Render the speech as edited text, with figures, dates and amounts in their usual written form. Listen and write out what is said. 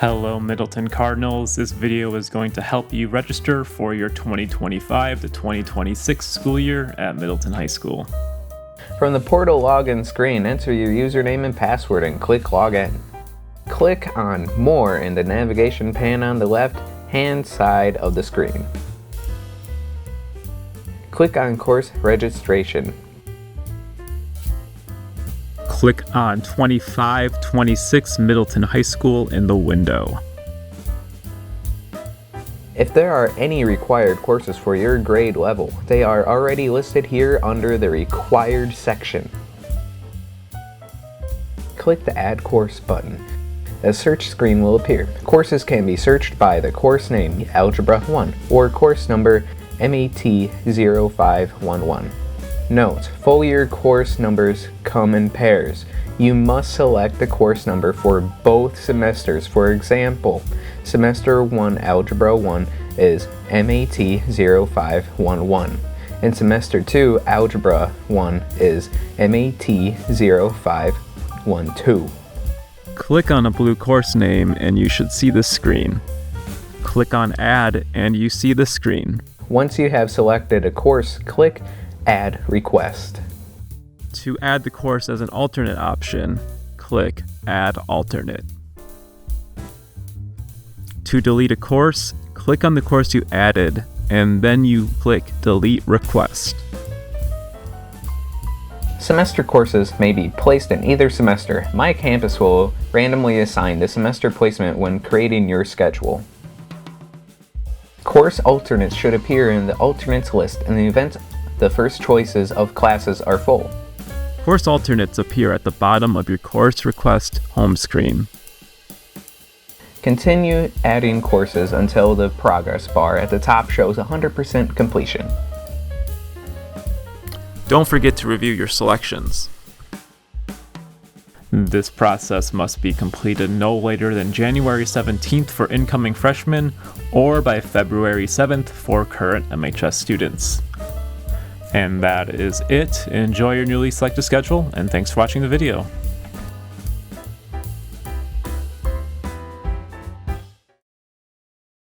Hello Middleton Cardinals, this video is going to help you register for your 2025 to 2026 school year at Middleton High School. From the portal login screen, enter your username and password and click Login. Click on More in the navigation pane on the left-hand side of the screen. Click on Course Registration. Click on 2526 Middleton High School in the window. If there are any required courses for your grade level, they are already listed here under the Required section. Click the Add Course button. A search screen will appear. Courses can be searched by the course name Algebra 1 or course number MAT0511. Note, full year course numbers come in pairs. You must select the course number for both semesters. For example, Semester 1 Algebra 1 is MAT0511, and Semester 2 Algebra 1 is MAT0512. Click on a blue course name and you should see the screen. Click on Add and you see the screen. Once you have selected a course, click Add Request. To add the course as an alternate option, click Add Alternate. To delete a course, click on the course you added, and then you click Delete Request. Semester courses may be placed in either semester. MyCampus will randomly assign the semester placement when creating your schedule. Course alternates should appear in the alternates list in the event the first choices of classes are full. Course alternates appear at the bottom of your course request home screen. Continue adding courses until the progress bar at the top shows 100% completion. Don't forget to review your selections. This process must be completed no later than January 17th for incoming freshmen or by February 7th for current MHS students. And that is it. Enjoy your newly selected schedule, and thanks for watching the video.